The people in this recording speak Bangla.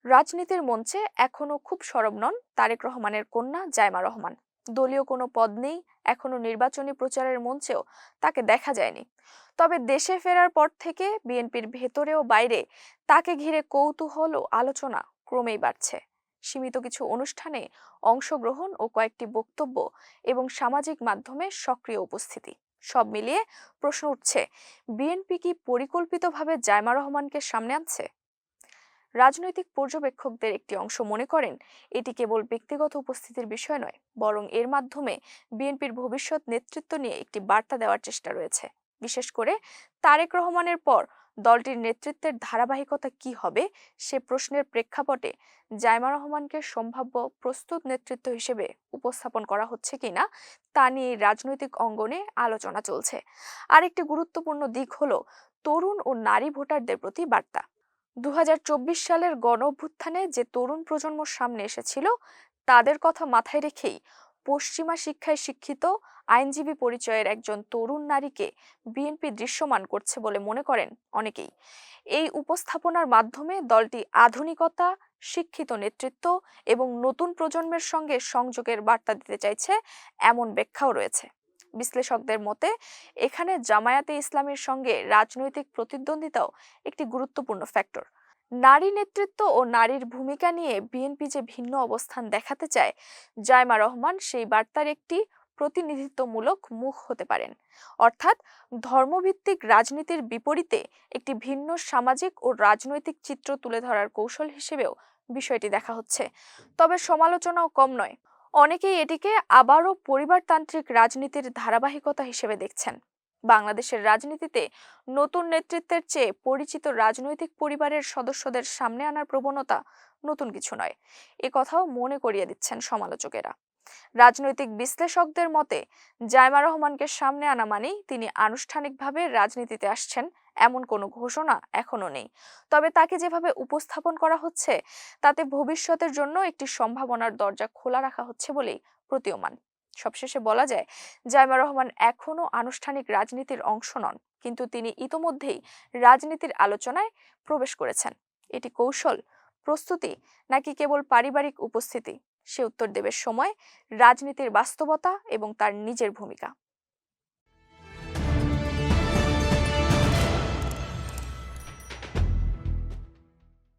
রাজনীতির মঞ্চে এখনো খুব সরব নন তারেক রহমানের কন্যা জাইমা রহমান। দলীয় কোনো পদ নেই, এখনো নির্বাচনী প্রচারের মঞ্চেও তাকে দেখা যায়নি। তবে দেশে ফেরার পর থেকে বিএনপির ভেতরে ও বাইরে তাকে ঘিরে কৌতূহল ও আলোচনা ক্রমেই বাড়ছে। সীমিত কিছু অনুষ্ঠানে অংশগ্রহণ ও কয়েকটি বক্তব্য এবং সামাজিক মাধ্যমে সক্রিয় উপস্থিতি, সব মিলিয়ে প্রশ্ন উঠছে, বিএনপি কি পরিকল্পিতভাবে জাইমা রহমানকে সামনে আনছে? রাজনৈতিক পর্যবেক্ষকদের একটি অংশ মনে করেন, এটি কেবল ব্যক্তিগত উপস্থিতির বিষয় নয়, বরং এর মাধ্যমে বিএনপির ভবিষ্যৎ নেতৃত্ব নিয়ে একটি বার্তা দেওয়ার চেষ্টা রয়েছে। বিশেষ করে তারেক রহমানের পর দলটির নেতৃত্বের ধারাবাহিকতা কি হবে সে প্রশ্নের প্রেক্ষাপটে জাইমা রহমানকে সম্ভাব্য প্রস্তুত নেতৃত্ব হিসেবে উপস্থাপন করা হচ্ছে কিনা তা নিয়ে রাজনৈতিক অঙ্গনে আলোচনা চলছে। আরেকটি গুরুত্বপূর্ণ দিক হলো তরুণ ও নারী ভোটারদের প্রতি বার্তা। ২০২৪ সালের গণঅভ্যুত্থানে যে তরুণ প্রজন্ম সামনে এসেছিল, তাদের কথা মাথায় রেখেই পশ্চিমা শিক্ষায় শিক্ষিত আইনজীবী পরিচয়ের একজন তরুণ নারীকে বিএনপি দৃশ্যমান করছে বলে মনে করেন অনেকেই। এই উপস্থাপনার মাধ্যমে দলটি আধুনিকতা, শিক্ষিত নেতৃত্ব এবং নতুন প্রজন্মের সঙ্গে সংযোগের বার্তা দিতে চাইছে, এমন ব্যাখ্যাও রয়েছে। বিশ্লেষকদের মতে এখানে জামায়াতে ইসলামীর সঙ্গে রাজনৈতিক প্রতিদ্বন্দ্বিতাও একটি গুরুত্বপূর্ণ ফ্যাক্টর। নারী নেতৃত্ব ও নারীর ভূমিকা নিয়ে বিএনপি যে ভিন্ন অবস্থান দেখাতে চায়, জাইমা রহমান সেই বার্তার একটি প্রতিনিধিত্বমূলক মুখ হতে পারেন। অর্থাৎ ধর্মভিত্তিক রাজনীতির বিপরীতে একটি ভিন্ন সামাজিক ও রাজনৈতিক চিত্র তুলে ধরার কৌশল হিসেবেও বিষয়টি দেখা হচ্ছে। তবে সমালোচনাও কম নয়। অনেকেই এটিকে আবারও পরিবারতান্ত্রিক রাজনীতির ধারাবাহিকতা হিসেবে দেখছেন। বাংলাদেশের রাজনীতিতে নতুন নেতৃত্বের চেয়ে পরিচিত রাজনৈতিক পরিবারের সদস্যদের সামনে আনার প্রবণতা নতুন কিছু নয়, এ কথাও মনে করিয়ে দিচ্ছেন সমালোচকেরা। রাজনৈতিক বিশ্লেষকদের মতে জাইমা রহমানকে সামনে আনা মানেই তিনি আনুষ্ঠানিকভাবে রাজনীতিতে আসছেন, এমন কোনো ঘোষণা এখনো নেই। তবে তাকে যেভাবে উপস্থাপন করা হচ্ছে, তাতে ভবিষ্যতের জন্য একটি সম্ভাবনার দরজা খোলা রাখা হচ্ছে বলেই প্রতীয়মান। সবশেষে বলা যায়, জাইমা রহমান এখনো আনুষ্ঠানিক রাজনীতির অংশ নন, কিন্তু তিনি ইতোমধ্যেই রাজনীতির আলোচনায় প্রবেশ করেছেন। এটি কৌশল, প্রস্তুতি নাকি কেবল পারিবারিক উপস্থিতি, সে উত্তর দেবে সময়, রাজনীতির বাস্তবতা এবং তার নিজের ভূমিকা।